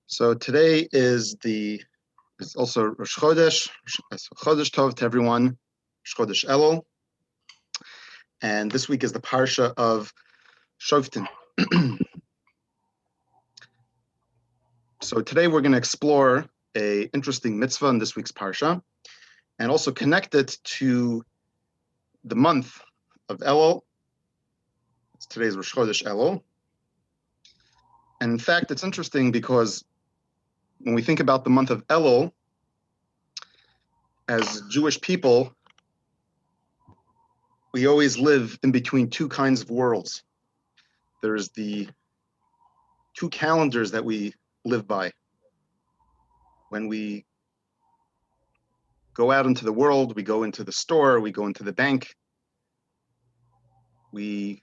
So today is also Rosh Chodesh. Chodesh Tov to everyone. Rosh Chodesh Elul, and this week is the parsha of Shoftim. So today we're going to explore a interesting mitzvah in this week's parsha, and also connect it to the month of Elul. Today's Rosh Chodesh Elul, and in fact, it's interesting because when we think about the month of Elul, as Jewish people, we always live in between two kinds of worlds. There's the two calendars that we live by. When we go out into the world, we go into the store, we go into the bank, we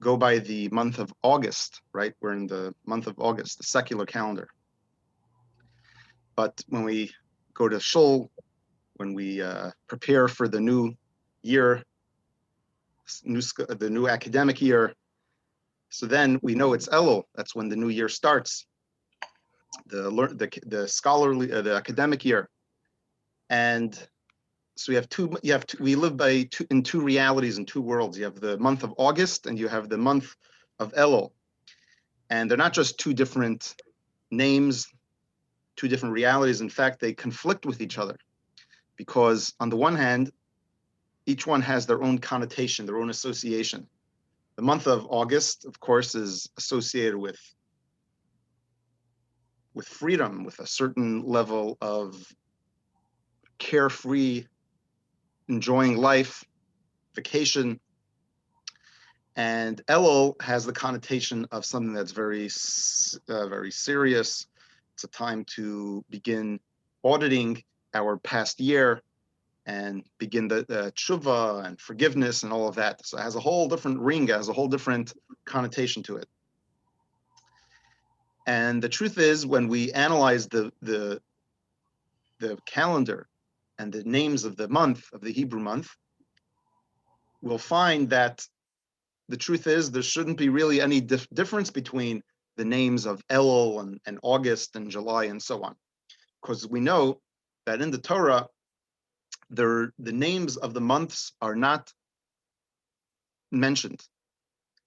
go by the month of August, right? We're in the month of August, the secular calendar. But when we go to shul, when we prepare for the new year, the new academic year, so then we know it's Elul. That's when the new year starts, the scholarly, the academic year, and so we live in two realities, in two worlds. You have the month of August and you have the month of Elul, and they're not just two different names, two different realities. In fact, they conflict with each other because on the one hand, each one has their own connotation, their own association. The month of August, of course, is associated with freedom, with a certain level of carefree, enjoying life, vacation. And Elul has the connotation of something that's very serious. It's a time to begin auditing our past year and begin the tshuva and forgiveness and all of that. So it has a whole different ring, it has a whole different connotation to it. And the truth is, when we analyze the calendar and the names of the month, of the Hebrew month, we'll find that the truth is there shouldn't be really any difference between the names of Elul and August and July and so on, because we know that in the Torah, the names of the months are not mentioned.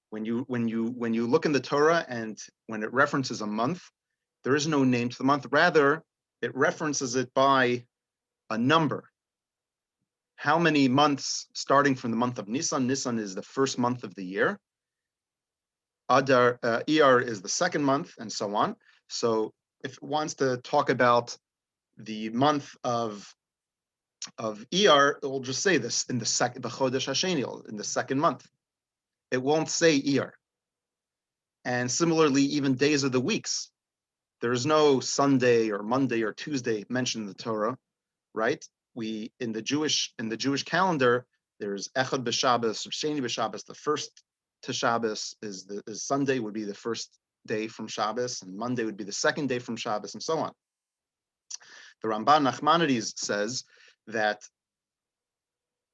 When you look in the Torah and when it references a month, there is no name to the month. Rather, it references it by a number. How many months starting from the month of Nisan? Nisan is the first month of the year. Iyar is the second month, and so on. So if it wants to talk about the month of Iyar, it will just say this in the Chodesh Hasheni, in the second month. It won't say Iyar. And similarly, even days of the weeks, there is no Sunday or Monday or Tuesday mentioned in the Torah, right? In the Jewish calendar, there's Echad b'Shabbos, Sheni b'Shabbos. The first to Shabbos is Sunday would be the first day from Shabbos, and Monday would be the second day from Shabbos, and so on. The Ramban Nachmanides says that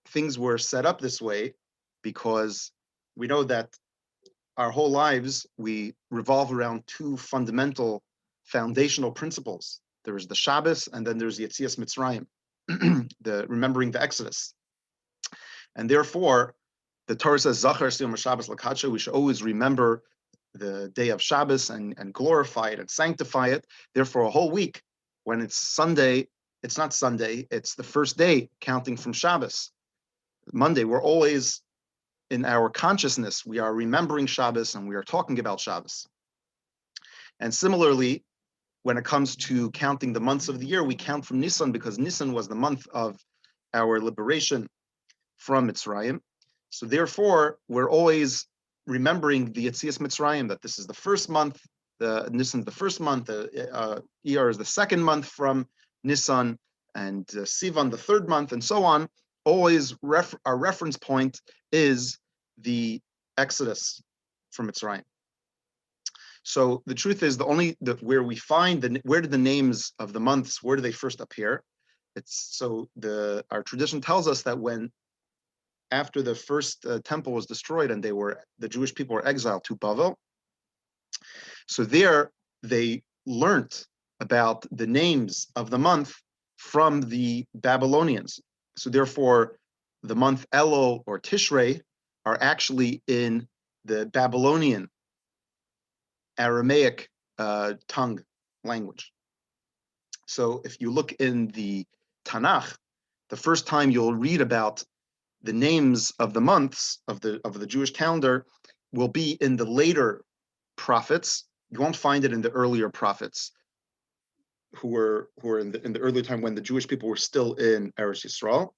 things were set up this way because we know that our whole lives we revolve around two fundamental, foundational principles. There is the Shabbos, and then there's the Yetzias Mitzrayim, the remembering the Exodus, and therefore the Torah says, Zachar Yom Shabbos Lakadsha, we should always remember the day of Shabbos and glorify it and sanctify it. Therefore, a whole week, when it's Sunday, it's not Sunday, it's the first day counting from Shabbos. Monday, we're always in our consciousness, we are remembering Shabbos and we are talking about Shabbos. And similarly, when it comes to counting the months of the year, we count from Nisan because Nisan was the month of our liberation from Mitzrayim. So therefore, we're always remembering the Yetzias Mitzrayim, that this is the first month, the Nisan is the first month, Iyar is the second month from Nisan, and Sivan the third month, and so on. Always our reference point is the Exodus from Mitzrayim. So the truth is, where we find where do the names of the months, where do they first appear? Our tradition tells us that after the first temple was destroyed and the Jewish people were exiled to Bavel. So there they learned about the names of the month from the Babylonians. So therefore, the month Elul or Tishrei are actually in the Babylonian Aramaic tongue language. So if you look in the Tanakh, the first time you'll read about the names of the months of the Jewish calendar will be in the later prophets. You won't find it in the earlier prophets who were in the earlier time when the Jewish people were still in Eretz Yisrael.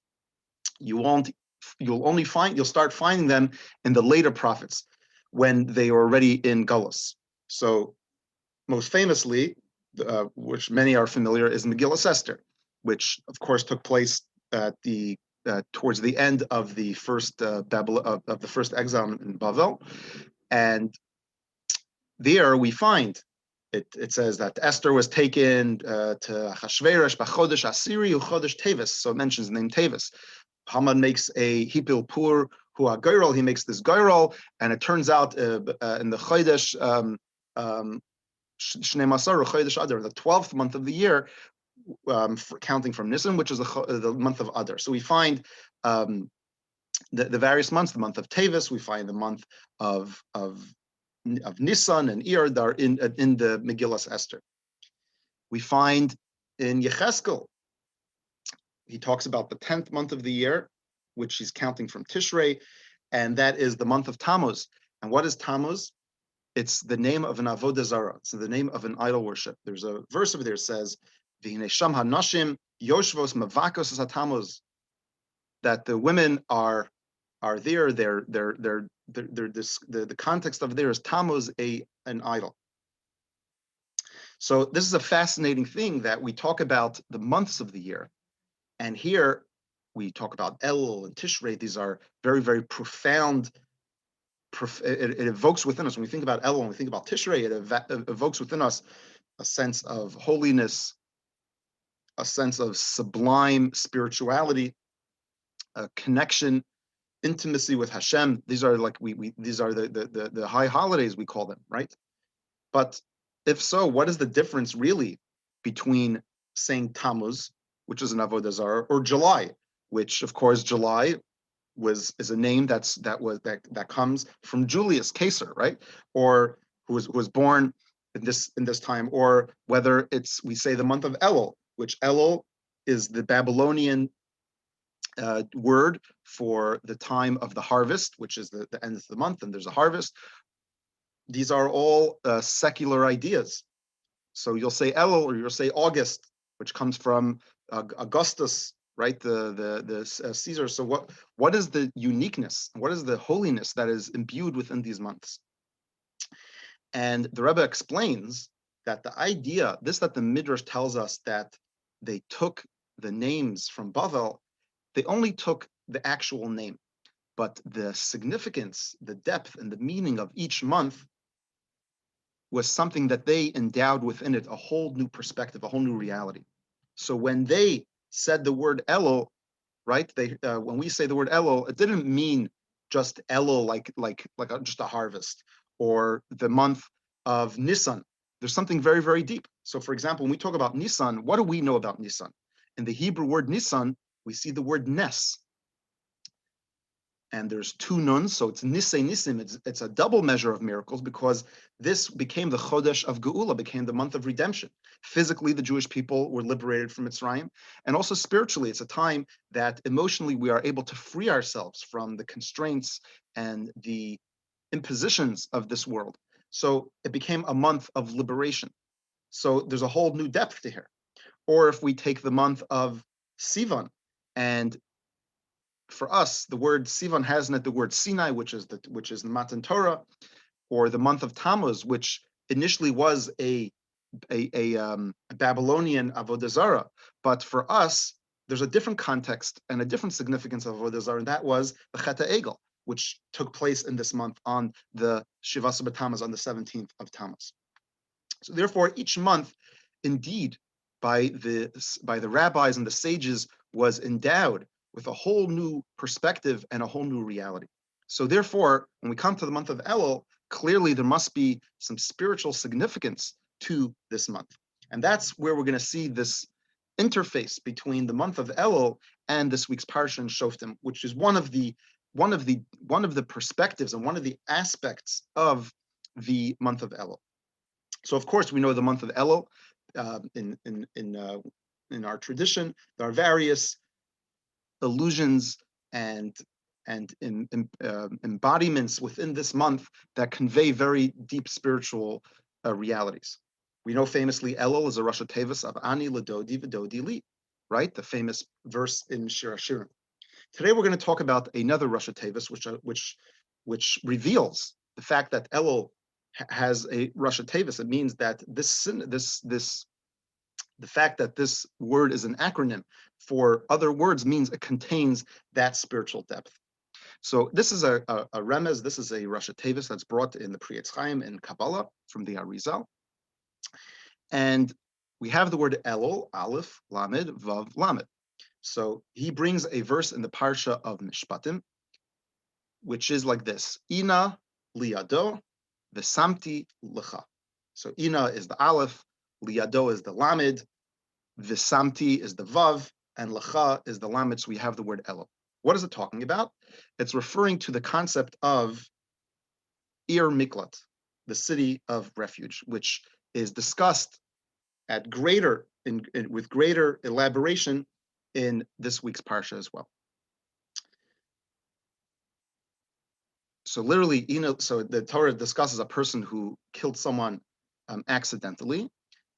You'll start finding them in the later prophets when they are already in Galus. So most famously, which many are familiar, is Megillas Esther, which of course took place at towards the end of the first of the first exile in Bavel, and there we find it says that Esther was taken to Achashverosh b'chodesh Asiri u'chodesh Tevis, so it mentions the name Tevis. Haman makes a hipil pur hu a he makes this goyrol, and it turns out in the chodesh Shnei Masar chodesh Adar, the 12th month of the year, counting from Nisan, which is the month of Adar. So we find the various months, the month of Tevis, we find the month of Nisan and Iyar are in the Megillas Esther. We find in Yecheskel, he talks about the 10th month of the year, which he's counting from Tishrei, and that is the month of Tammuz. And what is Tammuz? It's the name of an avodah zarah. It's the name of an idol worship. There's a verse over there that says, "V'hinei sham hanashim yoshvos mavakos haTammuz," that the women are there. The context of there is Tammuz, an idol. So this is a fascinating thing that we talk about the months of the year, and here we talk about Elul and Tishrei. These are very, very profound. It evokes within us, when we think about Elul, when we think about Tishrei, it evokes within us a sense of holiness, a sense of sublime spirituality, a connection, intimacy with Hashem. These are like these are the high holidays, we call them, right? But if so, what is the difference really between saying Tammuz, which is an avodah zarah, or July, which of course July is a name that comes from Julius Caesar, right? Or who was born in this time, or whether we say the month of Elul, which Elul is the Babylonian word for the time of the harvest, which is the end of the month, and there's a harvest. These are all secular ideas. So you'll say Elul, or you'll say August, which comes from Augustus, right? The Caesar. So what is the uniqueness? What is the holiness that is imbued within these months? And the Rebbe explains that the idea, that the Midrash tells us that they took the names from Bavel, they only took the actual name, but the significance, the depth, and the meaning of each month was something that they endowed within it, a whole new perspective, a whole new reality. So when they said the word Elul, right? When we say the word Elul, it didn't mean just Elul like just a harvest, or the month of Nisan. There's something very, very deep. So for example, when we talk about Nisan, what do we know about Nisan? In the Hebrew word Nisan, we see the word Nes. And there's two nuns, so it's Nisei Nisim. It's a double measure of miracles, because this became the Chodesh of Geula, became the month of redemption. Physically, the Jewish people were liberated from Mitzrayim, and also spiritually, it's a time that emotionally we are able to free ourselves from the constraints and the impositions of this world. So it became a month of liberation. So there's a whole new depth to here. Or if we take the month of Sivan, and for us, the word Sivan has in it the word Sinai, which is the Matan Torah, or the month of Tammuz, which initially was a Babylonian avodah zarah, but for us, there's a different context and a different significance of avodah zarah, and that was the Chet HaEgel, which took place in this month on the Shivasa B'Tammuz, on the 17th of Tammuz. So therefore, each month, indeed, by the rabbis and the sages, was endowed with a whole new perspective and a whole new reality. So therefore, when we come to the month of Elul, clearly there must be some spiritual significance to this month. And that's where we're going to see this interface between the month of Elul and this week's parsha in Shoftim, which is one of the perspectives and one of the aspects of the month of Elul. So, of course, we know the month of Elul. In our tradition, there are various allusions and embodiments within this month that convey very deep spiritual realities. We know famously Elul is a Rosh Tevis of Ani Ladodi V'Dodi Li, right? The famous verse in Shir Hashirim. Today we're going to talk about another Rosh Tevis, which reveals the fact that Elul has a Rosh Tevis. It means that the fact that this word is an acronym for other words means it contains that spiritual depth. So this is a remez, this is a Rosh Tevis that's brought in the Pri Etz Chaim in Kabbalah from the Arizal. And we have the word Elul, Aleph, Lamed, Vav, Lamed. So he brings a verse in the Parsha of Mishpatim, which is like this: Ina liyado, v'samti lecha. So Ina is the Aleph, liyado is the Lamed, v'samti is the Vav, and lecha is the Lamed. So we have the word Elul. What is it talking about? It's referring to the concept of Ir Miklat, the city of refuge, which is discussed at with greater elaboration in this week's parsha as well. So literally, so the Torah discusses a person who killed someone accidentally.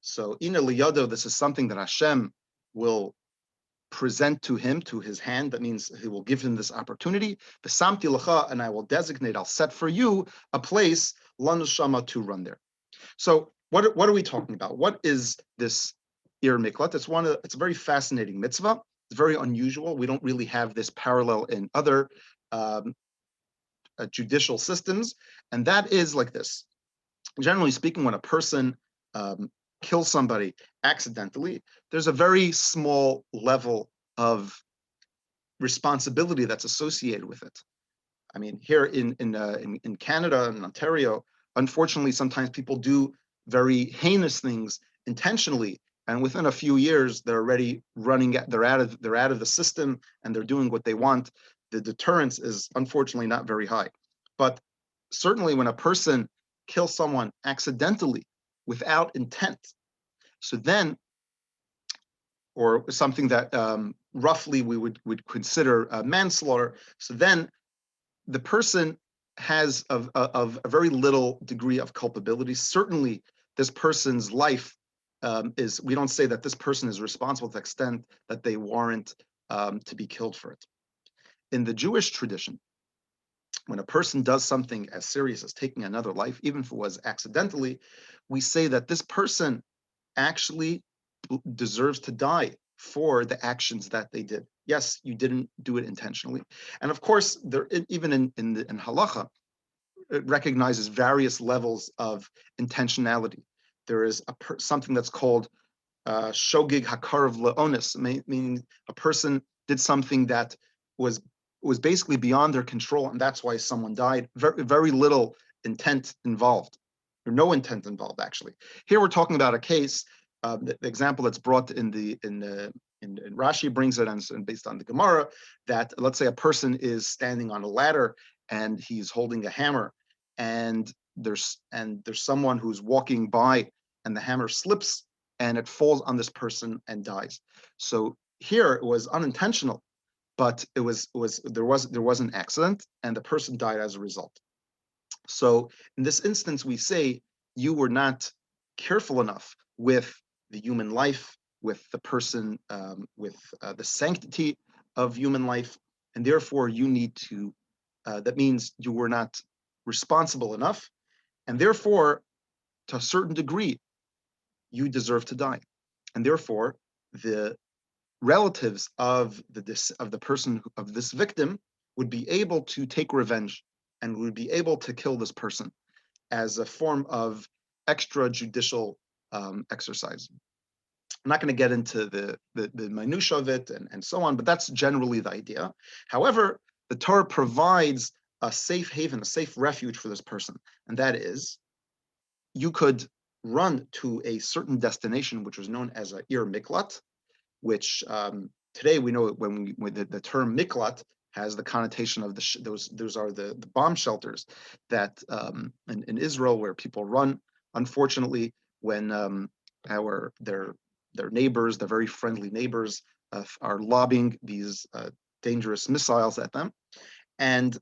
So ina liyado, this is something that Hashem will present to him, to his hand. That means he will give him this opportunity. V'samti lecha, and I will designate, I'll set for you a place, lanushama, to run there. So what are we talking about? What is this Ir Miklat? It's a very fascinating mitzvah. It's very unusual. We don't really have this parallel in other judicial systems, and that is like this. Generally speaking, when a person kills somebody accidentally, there's a very small level of responsibility that's associated with it. I mean, here in Canada and Ontario, unfortunately, sometimes people do very heinous things intentionally, and within a few years, they're already they're out of the system, and they're doing what they want. The deterrence is unfortunately not very high. But certainly when a person kills someone accidentally without intent, so then, or something that roughly we would consider manslaughter, so then the person has a very little degree of culpability. Certainly, this person's life we don't say that this person is responsible to the extent that they warrant to be killed for it. In the Jewish tradition, when a person does something as serious as taking another life, even if it was accidentally, we say that this person actually deserves to die for the actions that they did. Yes, you didn't do it intentionally. And of course, even in halacha, it recognizes various levels of intentionality. There is something that's called shogig hakarav leonis, meaning a person did something that was basically beyond their control, and that's why someone died. Very, very little intent involved, or no intent involved, actually. Here we're talking about a case. The example that's brought in Rashi brings it, and based on the Gemara, that let's say a person is standing on a ladder and he's holding a hammer, and there's someone who's walking by, and the hammer slips and it falls on this person and dies. So here it was unintentional, but there was an accident, and the person died as a result. So in this instance, we say you were not careful enough with the human life, with the person, with the sanctity of human life, and therefore you need to. That means you were not responsible enough, and therefore, to a certain degree, you deserve to die, and therefore the relatives of the person, of this victim, would be able to take revenge and would be able to kill this person as a form of extrajudicial exercise. I'm not going to get into the minutiae of it and so on, but that's generally the idea. However, the Torah provides a safe haven, a safe refuge for this person, and that is, you could run to a certain destination, which was known as a Ir Miklat, which today we know when the term Miklat has the connotation of those are the bomb shelters that in Israel where people run. Unfortunately, when their neighbors, their very friendly neighbors, are lobbing these dangerous missiles at them, and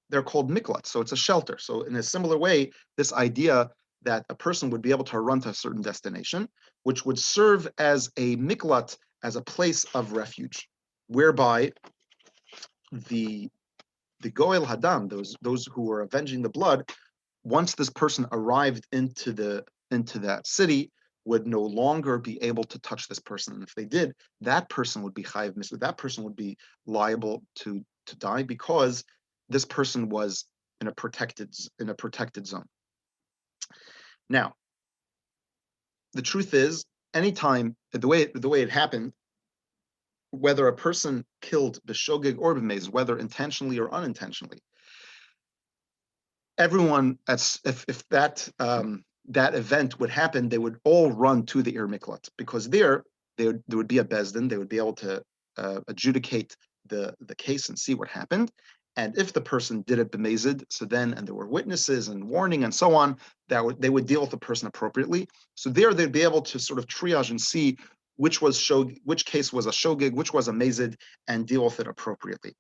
they're called miklat. So it's a shelter. So in a similar way, this idea that a person would be able to run to a certain destination, which would serve as a miklat, as a place of refuge, whereby the goel hadam, those who were avenging the blood, once this person arrived into that city, would no longer be able to touch this person. And if they did, that person would be chayiv misvah. That person would be liable to die because this person was in a protected zone. Now, the truth is, anytime the way it happened, whether a person killed b'shogeg or b'meiz, whether intentionally or unintentionally, everyone, if that event would happen, they would all run to the Ir Miklat, because there would be a bezdin, they would be able to adjudicate the case and see what happened. And if the person did it b'mezid, so then, and there were witnesses and warning and so on, they would deal with the person appropriately. So there they'd be able to sort of triage and see which case was a shogeg, which was a mezid, and deal with it appropriately.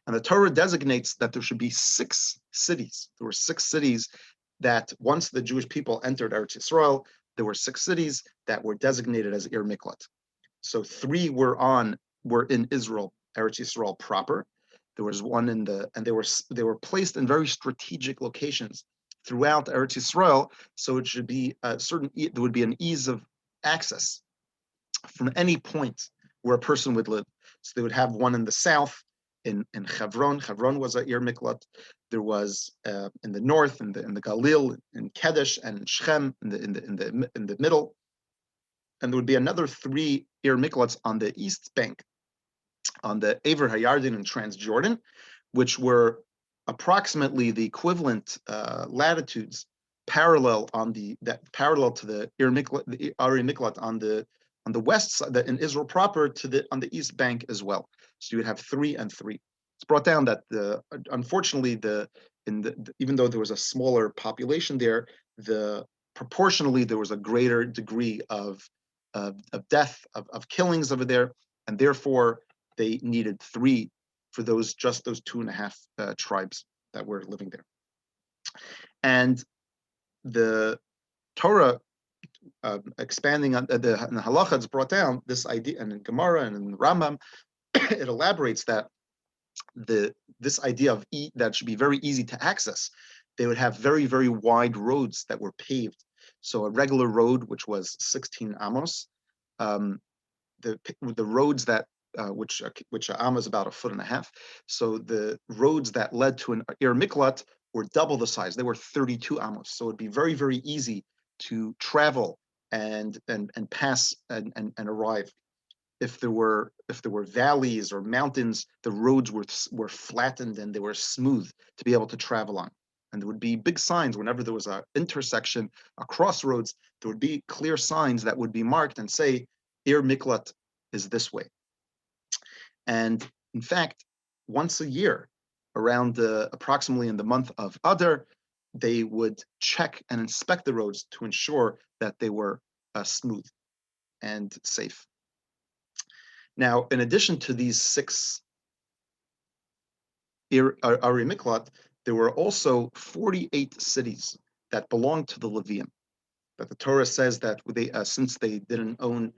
And the Torah designates that there should be 6 cities. There were 6 cities that once the Jewish people entered Eretz Yisrael, there were 6 cities that were designated as Ir Miklat. So 3 were in Israel, Eretz Yisrael proper. There was one and they were placed in very strategic locations throughout Eretz Yisrael. So it should be there would be an ease of access from any point where a person would live. So they would have one in the south, in Hebron. Hebron was a Ir Miklat. There was in the north, in the Galil, in Kedesh, and in Shechem, in the middle. And there would be another 3 Ir Miklats on the east bank, on the Aver Hayarden and Transjordan, which were approximately the equivalent latitudes parallel to the Ari Miklat on the west side, in Israel proper, on the east bank as well. So you would have 3 and 3. It's brought down that unfortunately even though there was a smaller population there, proportionally there was a greater degree of death, of killings over there, and therefore they needed 3 for those 2.5 tribes that were living there. And the Torah, expanding on the halacha, it's brought down this idea, and in Gemara and in the Rambam, it elaborates that this idea of that should be very easy to access. They would have very, very wide roads that were paved. So a regular road, which was 16 amos, the roads that which am is about 1.5 feet. So the roads that led to an Ir Miklat were double the size. They were 32 amos. So it'd be very, very easy to travel and pass and arrive. If there were valleys or mountains, the roads were flattened and they were smooth to be able to travel on. And there would be big signs whenever there was an intersection, a crossroads. There would be clear signs that would be marked and say, Ir Miklat is this way. And in fact, once a year, around approximately in the month of Adar, they would check and inspect the roads to ensure that they were smooth and safe. Now, in addition to these 6 Ari Miklat, there were also 48 cities that belonged to the Levium. That the Torah says that since they didn't own,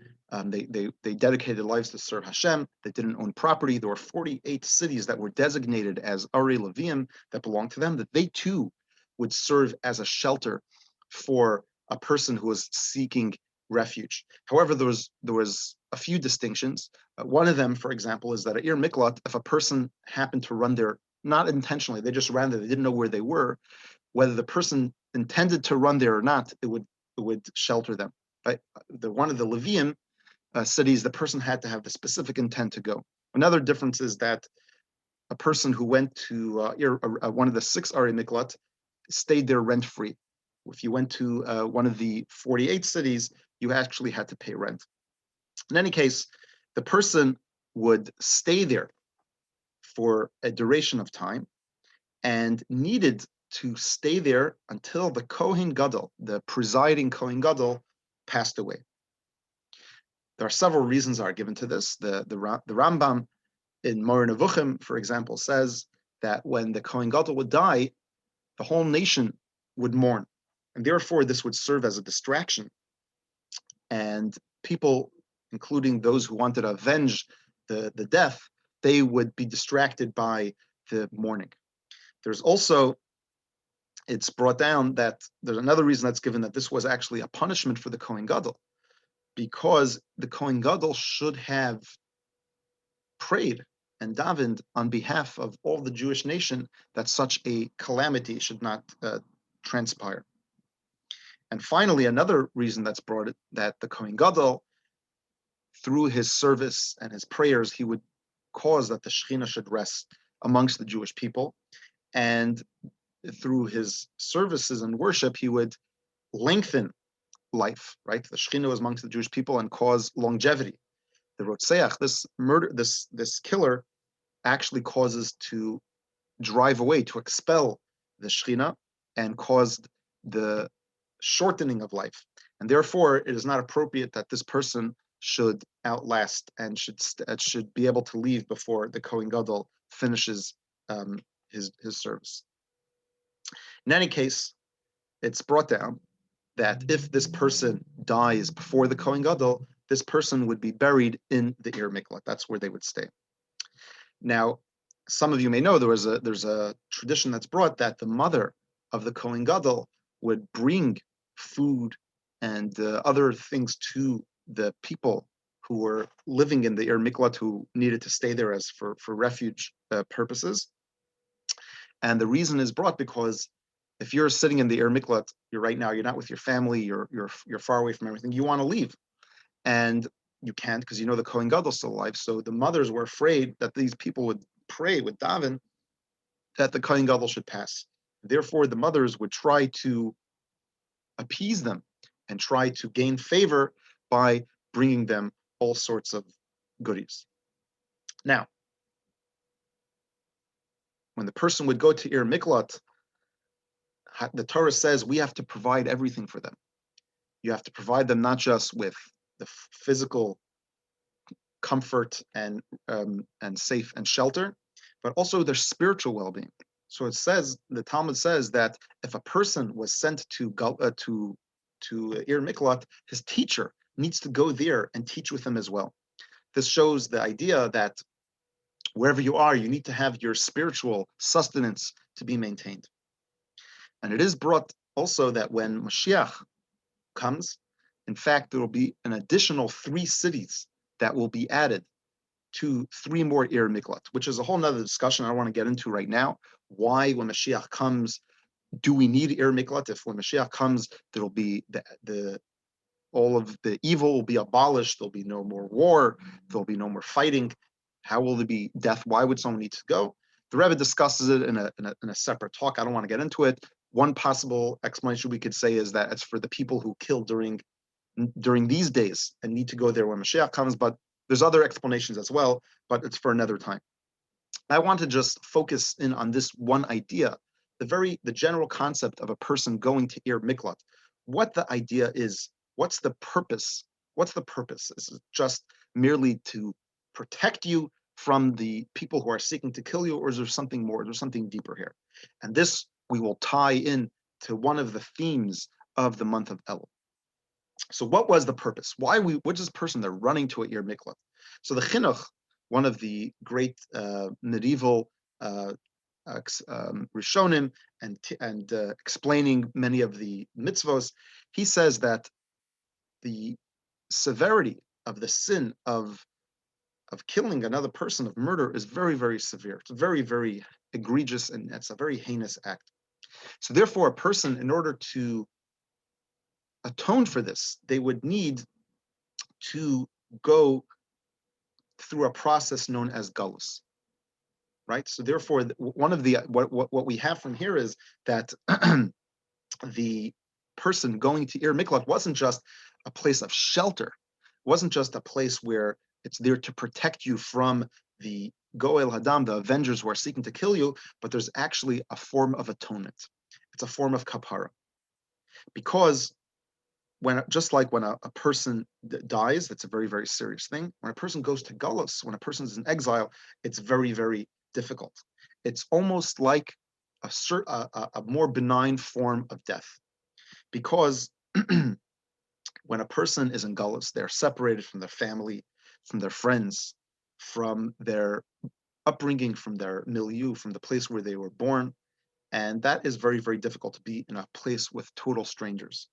they dedicated lives to serve Hashem, they didn't own property. There were 48 cities that were designated as Ari Levium that belonged to them, that they too would serve as a shelter for a person who was seeking refuge. However, there was a few distinctions. One of them, for example, is that at Ir Miklat, if a person happened to run there, not intentionally, they just ran there, they didn't know where they were, whether the person intended to run there or not, it would shelter them. Right? One of the Levium cities, the person had to have the specific intent to go. Another difference is that a person who went to one of the 6 Ari Miklat stayed there rent-free. If you went to one of the 48 cities, you actually had to pay rent. In any case, the person would stay there for a duration of time and needed to stay there until the Kohen Gadol, the presiding Kohen Gadol, passed away. There are several reasons are given to this. The Rambam in Moreh Nevuchim, for example, says that when the Kohen Gadol would die, the whole nation would mourn, and therefore this would serve as a distraction. And people, including those who wanted to avenge the death, they would be distracted by the mourning. There's also, it's brought down that there's another reason that's given, that this was actually a punishment for the Kohen Gadol, because the Kohen Gadol should have prayed and davened on behalf of all the Jewish nation that such a calamity should not transpire. And finally, another reason that's brought it, that the Kohen Gadol, through his service and his prayers, he would cause that the Shekhinah should rest amongst the Jewish people. And through his services and worship, he would lengthen life, right? The Shekhinah was amongst the Jewish people and cause longevity. The Rotseach, this murder, this killer, actually causes to drive away, to expel the Shekhinah, and caused the shortening of life. And therefore, it is not appropriate that this person should outlast and should be able to leave before the Kohen Gadol finishes his service. In any case, it's brought down that if this person dies before the Kohen Gadol, this person would be buried in the Ir Miklat. That's where they would stay. Now, some of you may know there's a tradition that's brought that the mother of the Kohen Gadol would bring food and other things to the people who were living in the Ir Miklat, who needed to stay there as for refuge purposes. And the reason is brought because if you're sitting in the Ir Miklat, you're not with your family, you're far away from everything, you want to leave. And you can't, because you know the Kohen Gadol's still alive. So the mothers were afraid that these people would pray with daven that the Kohen Gadol should pass. Therefore, the mothers would try to appease them and try to gain favor by bringing them all sorts of goodies. Now, when the person would go to Ir Miklat, the Torah says we have to provide everything for them. You have to provide them not just with the physical comfort and safe and shelter, but also their spiritual well-being. So it says, the Talmud says that if a person was sent to Ir Miklat, his teacher needs to go there and teach with him as well. This shows the idea that wherever you are, you need to have your spiritual sustenance to be maintained. And it is brought also that when Mashiach comes, in fact, there will be an additional 3 cities that will be added to 3 more Ir Miklat, which is a whole nother discussion I don't want to get into right now. Why, when Mashiach comes, do we need Ir Miklat? If when Mashiach comes, there will be all of the evil will be abolished. There'll be no more war. There'll be no more fighting. How will there be death? Why would someone need to go? The Rebbe discusses it in a separate talk. I don't want to get into it. One possible explanation we could say is that it's for the people who killed during these days and need to go there when Mashiach comes, but there's other explanations as well, but it's for another time. I want to just focus in on this one idea, the general concept of a person going to Ir Miklat. What the idea is, what's the purpose? What's the purpose? Is it just merely to protect you from the people who are seeking to kill you, or is there something more? Is there something deeper here? And this we will tie in to one of the themes of the month of Elul. So what was the purpose? What is this person they're running to at Ir Miklat? So the Chinuch, one of the great medieval Rishonim and explaining many of the mitzvos, he says that the severity of the sin of killing another person, of murder, is very, very severe. It's very, very egregious, and it's a very heinous act. So therefore, a person, in order to atone for this, they would need to go through a process known as galus, right? So therefore, one of the what we have from here is that the person going to Ir Miklat wasn't just a place of shelter, it wasn't just a place where it's there to protect you from the Goel Hadam, the avengers who are seeking to kill you, but there's actually a form of atonement. It's a form of kapara. Because just like when a person dies, that's a very, very serious thing. When a person goes to Galus, when a person's in exile, it's very, very difficult. It's almost like a more benign form of death. Because when a person is in Galus, they're separated from their family, from their friends, from their upbringing, from their milieu, from the place where they were born. And that is very, very difficult to be in a place with total strangers.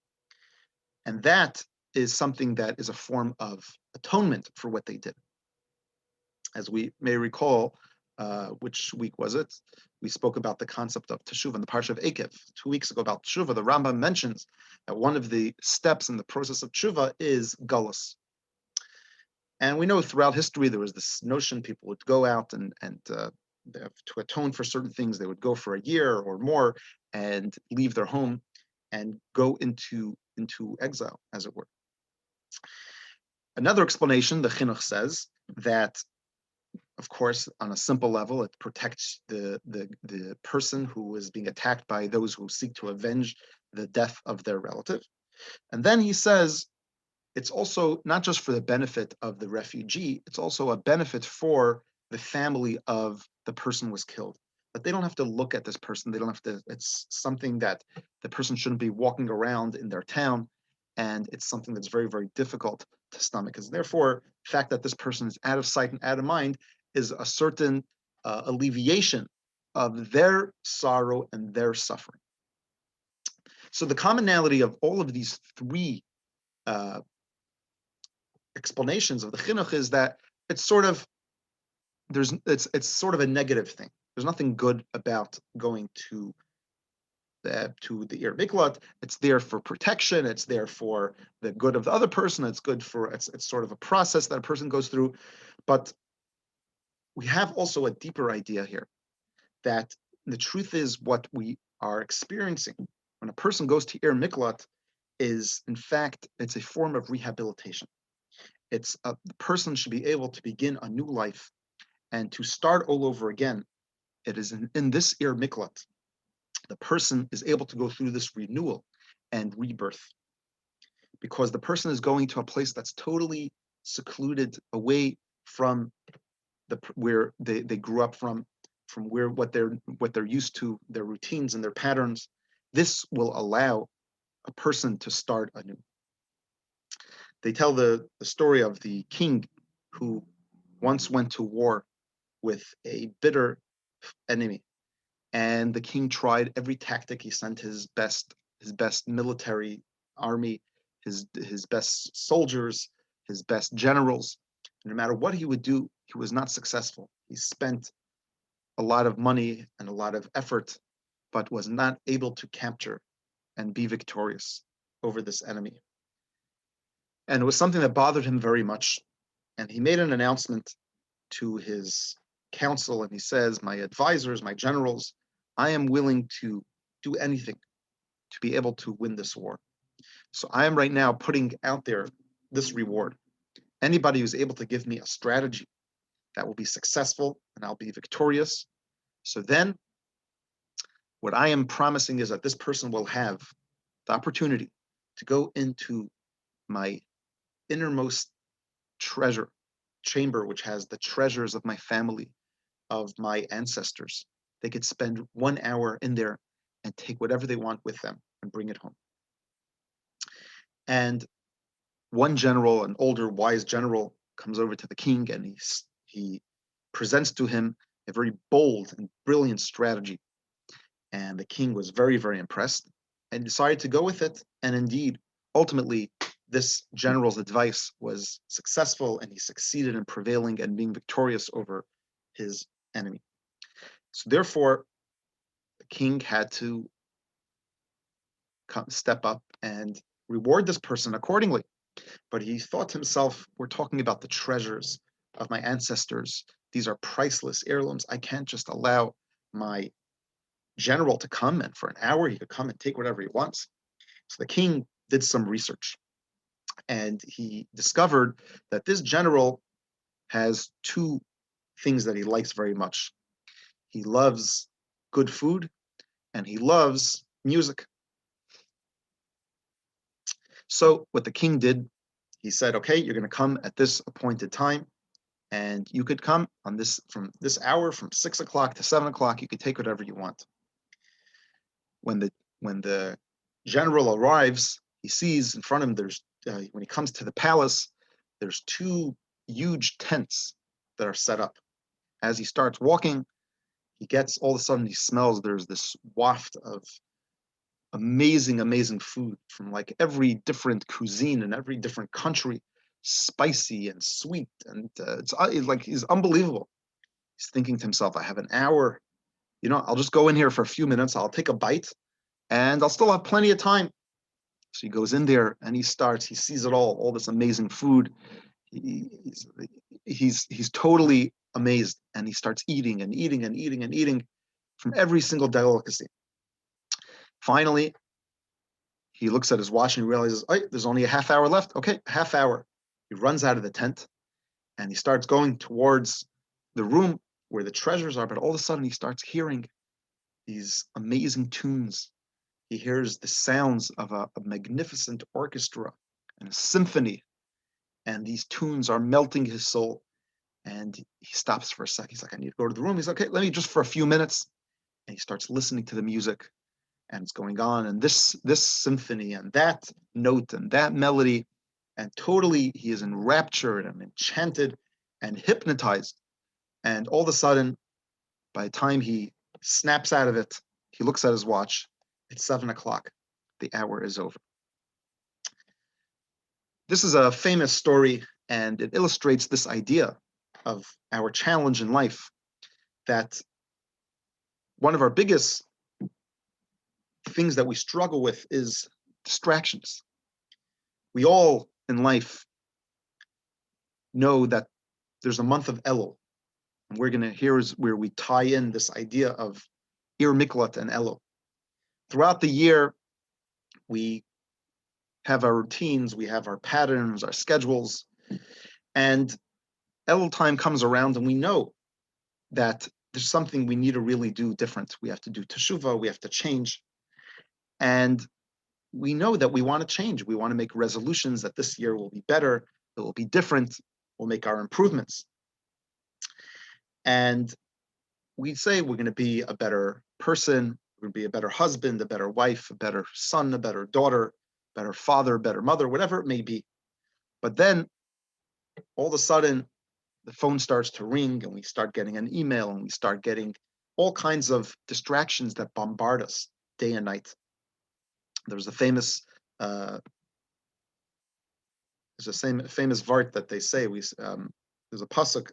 And that is something that is a form of atonement for what they did. As we may recall, which week was it? We spoke about the concept of Teshuvah in the Parsha of Ekev. 2 weeks ago about Teshuvah, the Rambam mentions that one of the steps in the process of Teshuvah is Galus. And we know throughout history there was this notion people would go out and to atone for certain things, they would go for a year or more and leave their home and go into exile, as it were. Another explanation, the Chinuch says that, of course, on a simple level, it protects the person who is being attacked by those who seek to avenge the death of their relative. And then he says it's also not just for the benefit of the refugee, it's also a benefit for the family of the person who was killed. But they don't have to look at this person. They don't have to, it's something that the person shouldn't be walking around in their town. And it's something that's very, very difficult to stomach. Because therefore, the fact that this person is out of sight and out of mind is a certain alleviation of their sorrow and their suffering. So the commonality of all of these three explanations of the chinuch is that it's sort of it's sort of a negative thing. There's nothing good about going to the Ir Miklat. It's there for protection. It's there for the good of the other person. It's good for it's sort of a process that a person goes through. But we have also a deeper idea here that the truth is what we are experiencing when a person goes to Ir Miklat is, in fact, it's a form of rehabilitation. It's the person should be able to begin a new life and to start all over again. It is in this Ir Miklat, the person is able to go through this renewal and rebirth, because the person is going to a place that's totally secluded away from where they grew up from where what they're used to, their routines and their patterns. This will allow a person to start anew. They tell the story of the king who once went to war with a bitter enemy, and the king tried every tactic. He sent his best military army, his best soldiers, his best generals. No matter what he would do, he was not successful. He spent a lot of money and a lot of effort, but was not able to capture and be victorious over this enemy. And it was something that bothered him very much. And he made an announcement to his council, and he says, my advisors, my generals, I am willing to do anything to be able to win this war. So I am right now putting out there this reward. Anybody who's able to give me a strategy that will be successful and I'll be victorious. So then what I am promising is that this person will have the opportunity to go into my innermost treasure chamber, which has the treasures of my family, of my ancestors. They could spend 1 hour in there and take whatever they want with them and bring it home. And one general, an older, wise general, comes over to the king and he presents to him a very bold and brilliant strategy. And the king was very, very impressed and decided to go with it. And indeed, ultimately, this general's advice was successful, and he succeeded in prevailing and being victorious over his enemy. So therefore, the king had to step up and reward this person accordingly. But he thought to himself, we're talking about the treasures of my ancestors. These are priceless heirlooms. I can't just allow my general to come, and for an hour he could come and take whatever he wants. So the king did some research, and he discovered that this general has two things that he likes very much. He loves good food, and he loves music. So what the king did, he said, okay, you're going to come at this appointed time, and you could come on this from this hour from 6 o'clock to 7 o'clock. You could take whatever you want. When the general arrives, he sees in front of him, there's when he comes to the palace, there's two huge tents that are set up. As he starts walking, he gets, all of a sudden he smells, there's this waft of amazing food from like every different cuisine in every different country, spicy and sweet, and it's like he's unbelievable. He's thinking to himself, I have an hour, I'll just go in here for a few minutes, I'll take a bite, and I'll still have plenty of time. So he goes in there and he sees it all this amazing food. He's totally amazed, and he starts eating and eating and eating and eating from every single delicacy. Finally, he looks at his watch and he realizes, oh, there's only a half hour left. Okay, half hour. He runs out of the tent and he starts going towards the room where the treasures are, but all of a sudden he starts hearing these amazing tunes. He hears the sounds of a magnificent orchestra and a symphony, and these tunes are melting his soul. And he stops for a sec. He's like, I need to go to the room. He's like, okay, let me just for a few minutes. And he starts listening to the music, and it's going on, and this symphony and that note and that melody, and totally he is enraptured and enchanted and hypnotized. And all of a sudden, by the time he snaps out of it, he looks at his watch. It's 7 o'clock. The hour is over. This is a famous story, and it illustrates this idea of our challenge in life, that one of our biggest things that we struggle with is distractions. We all in life know that there's a month of Elul, and here is where we tie in this idea of Ir Miklat and Elul. Throughout the year, we have our routines, we have our patterns, our schedules, and Elul time comes around and we know that there's something we need to really do different. We have to do teshuvah, we have to change. And we know that we want to change. We want to make resolutions that this year will be better, it will be different, we'll make our improvements. And we say we're going to be a better person, we're going to be a better husband, a better wife, a better son, a better daughter, better father, better mother, whatever it may be. But then all of a sudden, the phone starts to ring and we start getting an email and we start getting all kinds of distractions that bombard us day and night. There's a famous famous vart that they say. There's a pasuk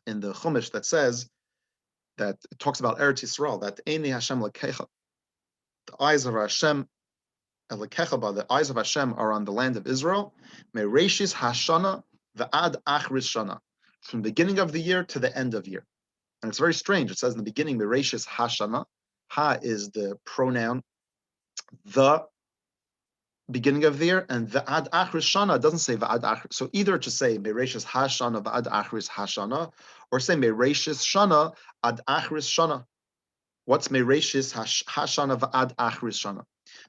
in the Chumash that says that it talks about Eretz Yisrael, that Eini Hashem lekecha, the eyes of Hashem lekecha, the eyes of Hashem are on the land of Israel. Mereishis Hashana v'ad achris shana, from the beginning of the year to the end of year. And it's very strange. It says in the beginning, Mereishis Hashana. Ha is the pronoun, the beginning of the year, and v'ad achris shana doesn't say v'ad achris. So either to say Mereishis Hashana v'ad achris Hashana, or say Mereishis Shana ad achris Shana. What's Mereishis Hashana v'ad achris Shana?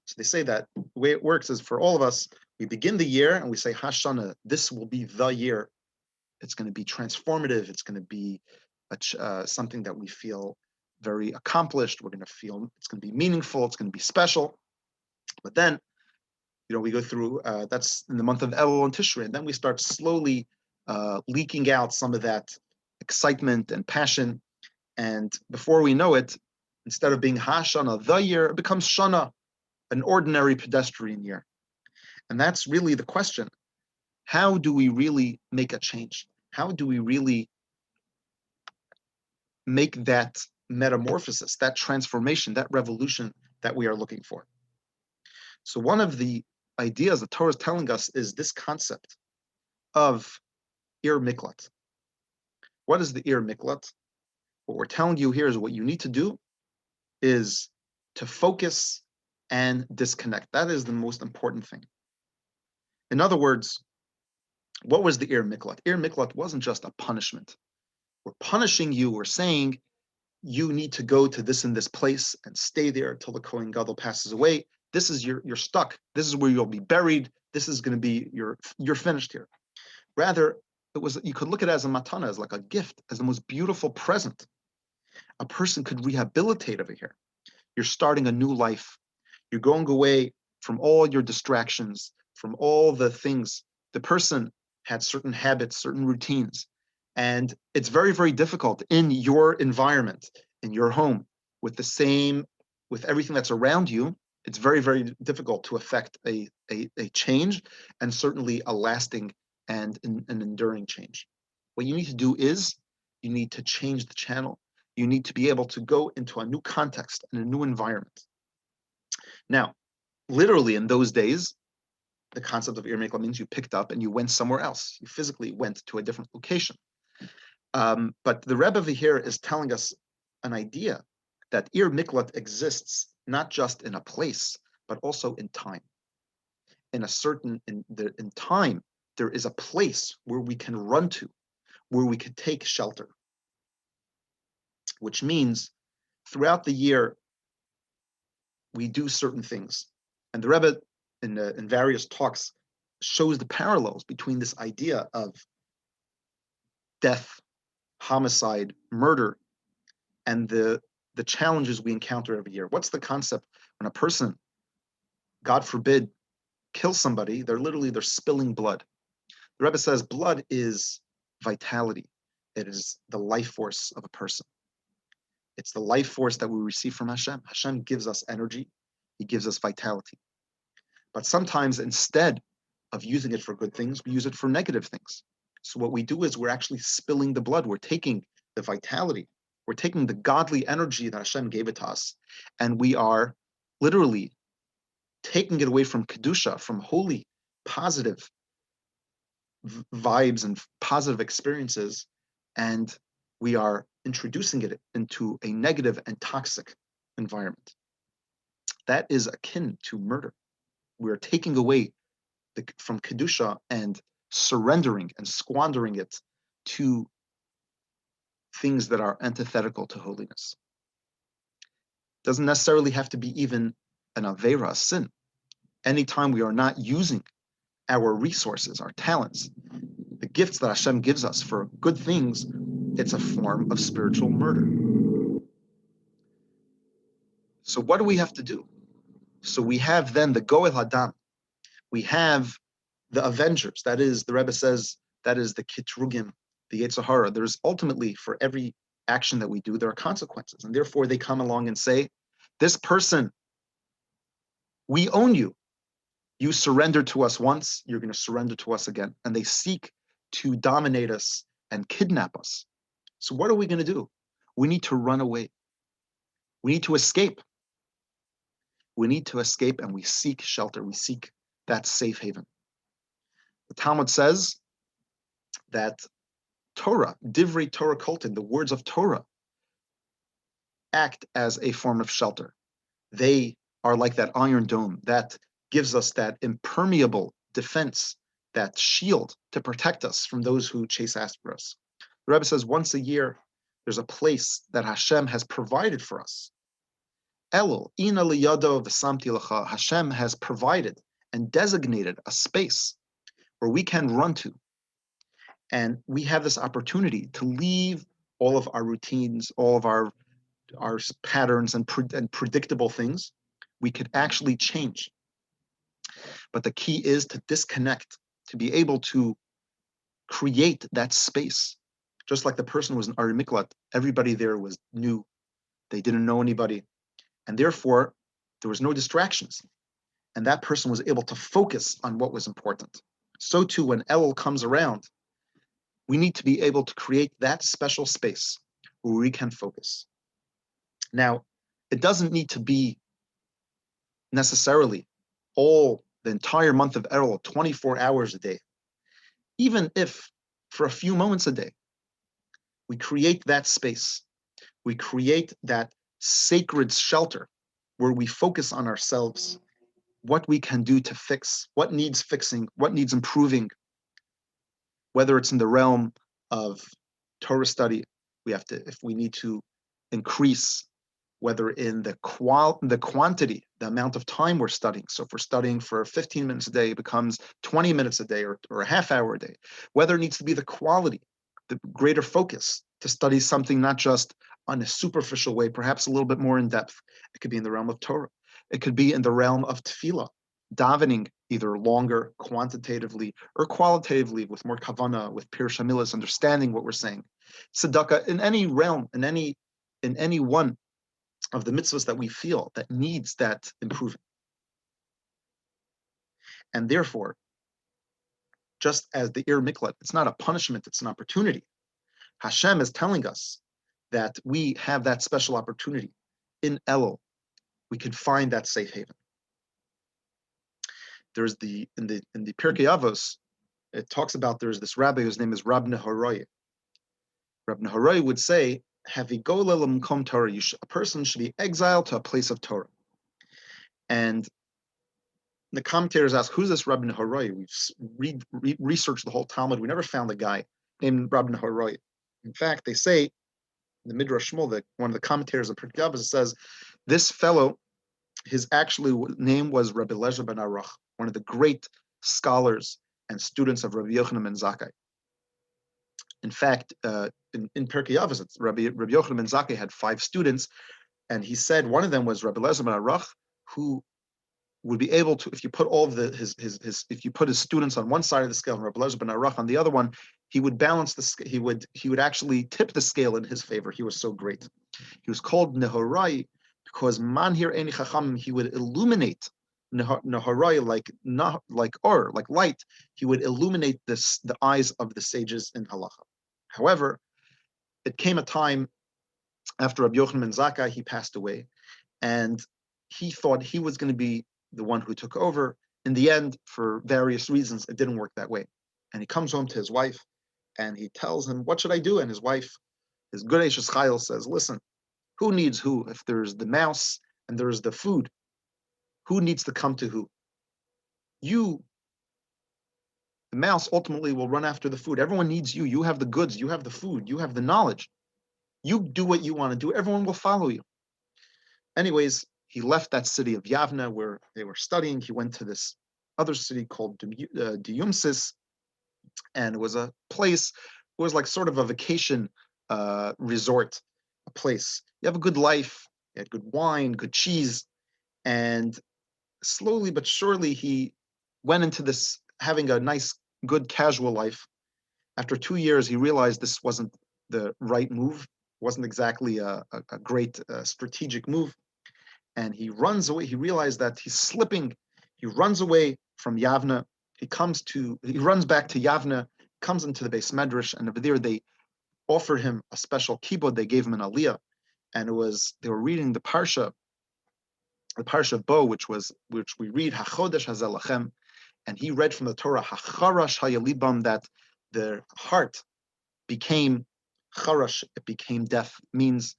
So they say that the way it works is, for all of us, we begin the year and we say Hashana, this will be the year. It's going to be transformative. It's going to be something that we feel very accomplished. We're going to feel it's going to be meaningful. It's going to be special. But then, we go through, that's in the month of Elul and Tishrei, and then we start slowly leaking out some of that excitement and passion. And before we know it, instead of being Hashana, the year, it becomes Shana, an ordinary pedestrian year. And that's really the question. How do we really make a change? How do we really make that metamorphosis, that transformation, that revolution that we are looking for? So one of the ideas the Torah is telling us is this concept of Ir Miklat. What is the Ir Miklat? What we're telling you here is what you need to do is to focus and disconnect. That is the most important thing. In other words, what was the Ir Miklat? Ir Miklat wasn't just a punishment. We're punishing you. We're saying you need to go to this and this place and stay there until the Kohen Gadol passes away. This is you're stuck. This is where you'll be buried. This is going to be you're finished here. Rather, it was you could look at it as a matana, as like a gift, as the most beautiful present. A person could rehabilitate over here. You're starting a new life. You're going away from all your distractions, from all the things. The person had certain habits, certain routines, and it's very, very difficult in your environment, in your home, with everything that's around you. It's very, very difficult to affect a change, and certainly a lasting and an enduring change. What you need to do is you need to change the channel. You need to be able to go into a new context and a new environment. Now, literally in those days, the concept of Ir Miklat means you picked up and you went somewhere else. You physically went to a different location. But the Rebbe over here is telling us an idea that Ir Miklat exists not just in a place, but also in time. In time, there is a place where we can run to, where we can take shelter. Which means throughout the year, we do certain things. And the Rebbe, in various talks, shows the parallels between this idea of death, homicide, murder, and the challenges we encounter every year. What's the concept when a person, God forbid, kills somebody? They're spilling blood. The Rebbe says blood is vitality. It is the life force of a person. It's the life force that we receive from Hashem. Hashem gives us energy. He gives us vitality. But sometimes instead of using it for good things, we use it for negative things. So what we do is we're actually spilling the blood. We're taking the vitality. We're taking the godly energy that Hashem gave it to us, and we are literally taking it away from Kedusha, from holy, positive vibes and positive experiences, and we are introducing it into a negative and toxic environment. That is akin to murder. We are taking away from Kedusha and surrendering and squandering it to things that are antithetical to holiness. It doesn't necessarily have to be even an Avera, a sin. Anytime we are not using our resources, our talents, the gifts that Hashem gives us for good things, it's a form of spiritual murder. So what do we have to do? So we have then the Goel Hadam. We have the avengers. That is, the Rebbe says, that is the Kitrugim, the Yetzer Hara. There's ultimately, for every action that we do, there are consequences. And therefore they come along and say, this person, we own you. You surrendered to us once, you're going to surrender to us again. And they seek to dominate us and kidnap us. So what are we going to do? We need to run away. We need to escape. We need to escape, and we seek shelter. We seek that safe haven. The Talmud says that Torah, Divrei Torah Koltin, the words of Torah, act as a form of shelter. They are like that iron dome that gives us that impermeable defense, that shield to protect us from those who chase after us. The Rebbe says once a year, there's a place that Hashem has provided for us. Elul, ina liyado v'samti lecha. Hashem has provided and designated a space where we can run to. And we have this opportunity to leave all of our routines, all of our patterns and predictable things. We could actually change. But the key is to disconnect, to be able to create that space. Just like the person was in Ir Miklat, everybody there was new. They didn't know anybody. And therefore, there was no distractions. And that person was able to focus on what was important. So too, when Elul comes around, we need to be able to create that special space where we can focus. Now, it doesn't need to be necessarily the entire month of Elul, 24 hours a day. Even if for a few moments a day, we create that space, we create that sacred shelter where we focus on ourselves, what we can do to fix, what needs fixing, what needs improving, whether it's in the realm of Torah study, if we need to increase, whether in the quantity, the amount of time we're studying. So if we're studying for 15 minutes a day, it becomes 20 minutes a day or a half hour a day. Whether it needs to be the quality, the greater focus to study something not just on a superficial way, perhaps a little bit more in depth. It could be in the realm of Torah. It could be in the realm of tefillah, davening either longer quantitatively or qualitatively with more kavana, with pirush hamilas, understanding what we're saying. Tzedakah in any realm, in any one of the mitzvahs that we feel that needs that improving. And therefore, just as the Ir Miklat, it's not a punishment, it's an opportunity. Hashem is telling us that we have that special opportunity. In Elul, we can find that safe haven. There's in the Pirkei Avos, it talks about there's this rabbi whose name is Rab Nehorai. Rab Nehorai would say, Torah, a person should be exiled to a place of Torah. And the commentators ask, who's this Rab Nehorai? We've researched the whole Talmud. We never found a guy named Rab Nehorai. In fact, they say, the Midrash Shmuel, one of the commentators of Pirkei Avos, says, this fellow, his actual name was Rabbi Eliezer ben Aruch, one of the great scholars and students of Rabbi Yochanan ben Zakkai. In fact, in Pirkei Avos, Rabbi Yochanan ben Zakkai had 5 students, and he said one of them was Rabbi Eliezer ben Aruch, who would be able to, if you put all of if you put his students on one side of the scale and Rabbi Eliezer ben Aruch on the other one, he would balance he would actually tip the scale in his favor. He was so great. He was called Nehorai because Manhir Eni Chacham, he would illuminate Nehorai like or like light. He would illuminate the eyes of the sages in halacha. However, it came a time after Rabbi Yochanan ben Zakkai, he passed away, and he thought he was going to be the one who took over. In the end, for various reasons, it didn't work that way. And he comes home to his wife, and he tells him, what should I do? And his wife, his good Eishes Chayil, says, listen, who needs who? If there's the mouse and there's the food, who needs to come to who? You, the mouse, ultimately will run after the food. Everyone needs you. You have the goods. You have the food. You have the knowledge. You do what you want to do. Everyone will follow you. Anyways, he left that city of Yavna where they were studying. He went to this other city called Diumsis, and it was a place, it was like sort of a vacation resort, a place. You have a good life, you had good wine, good cheese, and slowly but surely he went into this having a nice, good, casual life. After 2 years, he realized this wasn't the right move, wasn't exactly a great strategic move. And he runs away. He realized that he's slipping. He runs away from Yavna. He runs back to Yavna, comes into the Beis Medrash, and over there they offered him a special kibud. They gave him an aliyah, and they were reading the parsha of Bo, which we read Hachodesh Hazel Lachem, and he read from the Torah Hacharash Hayalibam, that the heart became charash, it became deaf, means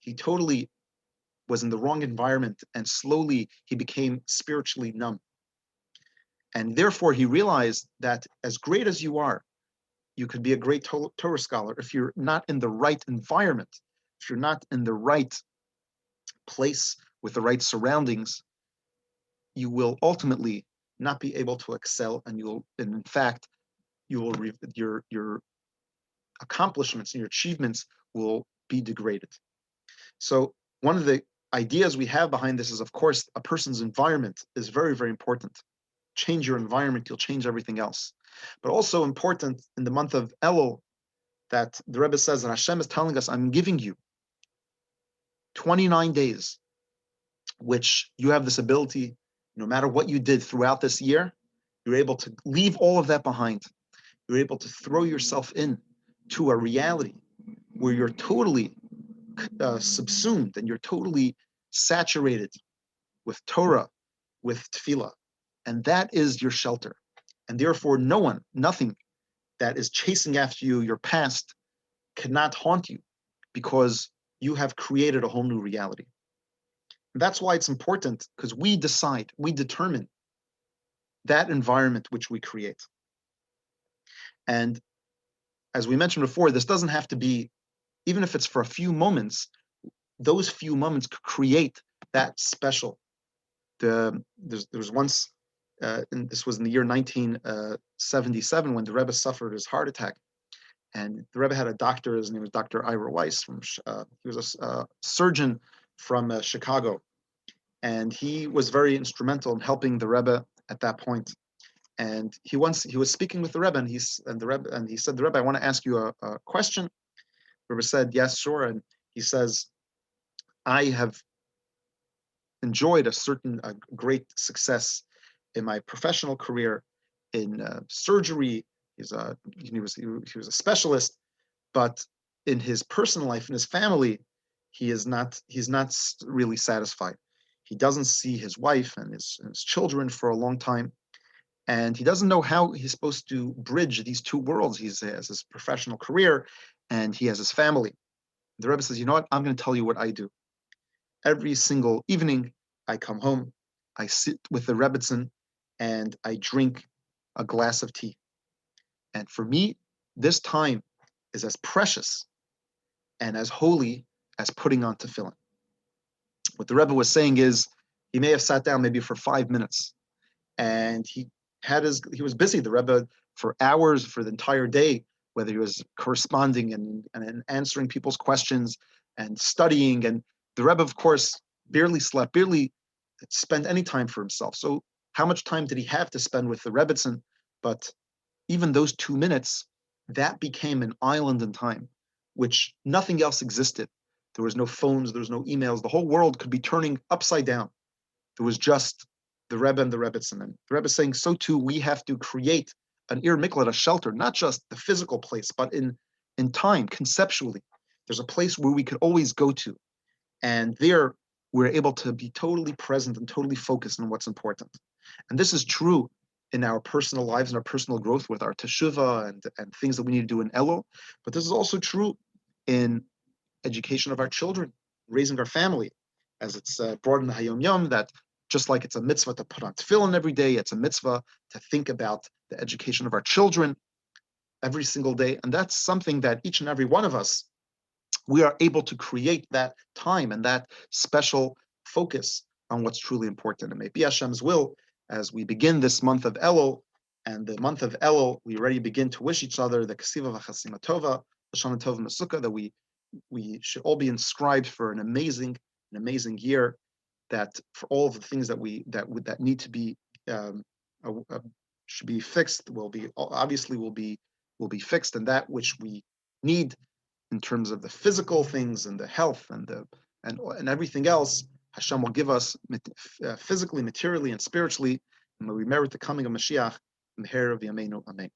he totally was in the wrong environment, and slowly he became spiritually numb. And therefore he realized that as great as you are, you could be a great Torah scholar if you're not in the right environment, if you're not in the right place with the right surroundings, you will ultimately not be able to excel, and in fact, your accomplishments and your achievements will be degraded. So one of the ideas we have behind this is, of course, a person's environment is very, very important. Change your environment, you'll change everything else. But also important in the month of Elul, that the Rebbe says that Hashem is telling us, I'm giving you 29 days, which you have this ability, no matter what you did throughout this year, you're able to leave all of that behind. You're able to throw yourself in to a reality where you're totally subsumed and you're totally saturated with Torah, with tefillah, and that is your shelter. And therefore, nothing that is chasing after you, your past, cannot haunt you, because you have created a whole new reality. That's why it's important, because we decide, we determine that environment which we create. And as we mentioned before, this doesn't have to be, even if it's for a few moments, those few moments could create that special. There was once, and this was in the year 1977, when the Rebbe suffered his heart attack. And the Rebbe had a doctor, his name was Dr. Ira Weiss. He was a surgeon from Chicago. And he was very instrumental in helping the Rebbe at that point. And he was speaking with the Rebbe, and he said, the Rebbe, I want to ask you a question. The Rebbe said, yes, sure. And he says, I have enjoyed a great success in my professional career in surgery. He was a specialist, but in his personal life, in his family, he's not really satisfied. He doesn't see his wife and his children for a long time, and he doesn't know how he's supposed to bridge these two worlds. He has his professional career, and he has his family. The Rebbe says, you know what? I'm going to tell you what I do. Every single evening, I come home, I sit with the Rebbitzin, and I drink a glass of tea. And for me, this time is as precious and as holy as putting on tefillin. What the Rebbe was saying is, he may have sat down maybe for 5 minutes, and he was busy, the Rebbe, for hours, for the entire day, whether he was corresponding and answering people's questions and studying. And the Rebbe, of course, barely slept, barely spent any time for himself. So how much time did he have to spend with the Rebbitzin? But even those 2 minutes, that became an island in time, which nothing else existed. There was no phones, there was no emails. The whole world could be turning upside down. There was just the Rebbe and the Rebbitzin. And the Rebbe is saying, so too, we have to create an Ir Miklat, a shelter, not just the physical place, but in time, conceptually. There's a place where we could always go to. And there, we're able to be totally present and totally focused on what's important. And this is true in our personal lives and our personal growth with our teshuvah and things that we need to do in Elul. But this is also true in education of our children, raising our family, as it's brought in the Hayom Yom, that just like it's a mitzvah to put on tefillin every day, it's a mitzvah to think about the education of our children every single day. And that's something that each and every one of us, we are able to create that time and that special focus on what's truly important. And may be Hashem's will, as we begin this month of Elul, and the month of Elul, we already begin to wish each other the Kasiva V'Chasima Tova, L'Shana Tova Mesukah, that we should all be inscribed for an amazing year, that for all of the things that need to be should be fixed will be fixed, and that which we need in terms of the physical things and the health and everything else, Hashem will give us physically, materially, and spiritually, and we merit the coming of Mashiach in the hair of Yameinu. Amen.